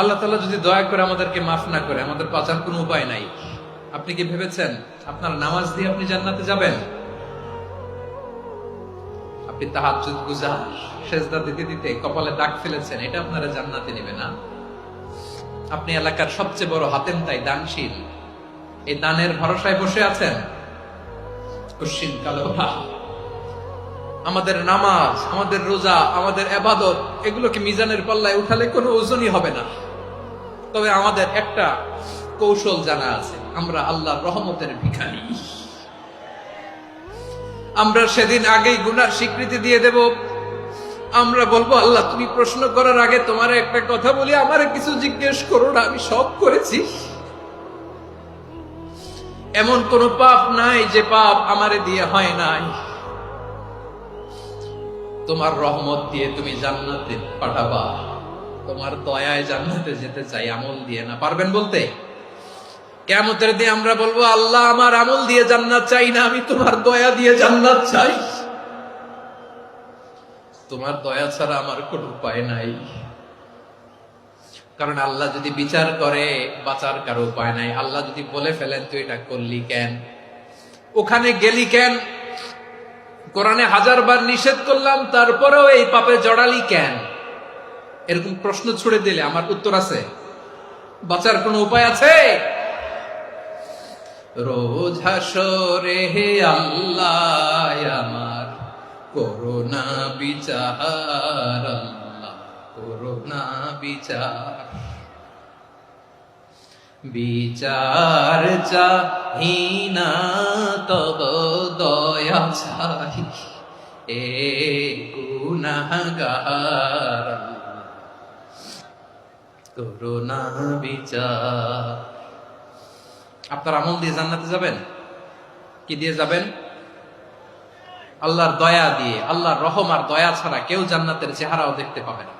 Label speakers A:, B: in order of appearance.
A: আল্লাহ তাআলা যদি দয়া করে আমাদেরকে মাফ না করে, আমাদের বাঁচার কোনো উপায় নাই। আপনি কি ভেবেছেন আপনার নামাজ দিয়ে আপনি জান্নাতে যাবেন? আপনি তাহাজ্জুদ গুজার, সেজদা দিতে দিতে কপালে দাগ ফেলেছেন, এটা আপনারা জান্নাতে নেবে না। আপনি এলাকার সবচেয়ে বড় হাতেম তাই দানশীল, এই দানের ভরসায় বসে আছেন। কুশ্চিন কালো আমাদের নামাজ, আমাদের রোজা, আমাদের ইবাদত, এগুলোকে মিজানের পাল্লায় উঠালে কোনো ওজনই হবে না। তবে আমাদের একটা কৌশল জানা আছে, আমরা আল্লাহর রহমতের ভিখারি। আমরা সেদিন আগেই গুনার স্বীকৃতি দিয়ে দেব। আমরা বলবো, আল্লাহ তুমি প্রশ্ন করার আগে তোমার একটা কথা বলি, আমারে কিছু জিজ্ঞেস করো না, আমি সব করেছি। এমন কোন পাপ নাই যে পাপ আমারে দিয়ে হয় নাই। তোমার রহমত দিয়ে তুমি জান্নাতে পাঠাবা, তোমার দয়ায় জান্নাতে যেতে চাই, আমল দিয়ে না। পারবেন বলতে? কিয়ামতের দিন আমরা বলবো, আল্লাহ আমার আমল দিয়ে জান্নাত চাই না, আমি তোমার দয়া দিয়ে জান্নাত চাই। তোমার দয়া ছাড়া আমার কোনো উপায় নাই। কারণ আল্লাহ যদি বিচার করে, বাঁচার কারো উপায় নাই। আল্লাহ যদি বলে ফেলেন তুই এটা করলি কেন, ওখানে গেলি কেন, কোরআনে 1000 বার নিষেধ করলাম তারপরেও এই পাপে জড়ালি কেন, এরকম প্রশ্ন ছুড়ে দিলে আমার উত্তর আছে? বাঁচার কোনো উপায় আছে? রোজ হাসরে হে আল্লাহ আমার করোনা বিচার, আল্লাহ করোনা বিচার। বিচার চাহি না তব দয়া চাই, এ গুনাহগার করোনা বিচার। আপনার আমল দিয়ে জান্নাতে যাবেন? কি দিয়ে যাবেন? আল্লাহর দয়া দিয়ে। আল্লাহর রহম আর দয়া ছাড়া কেউ জান্নাতের চেহারাও দেখতে পাবে না।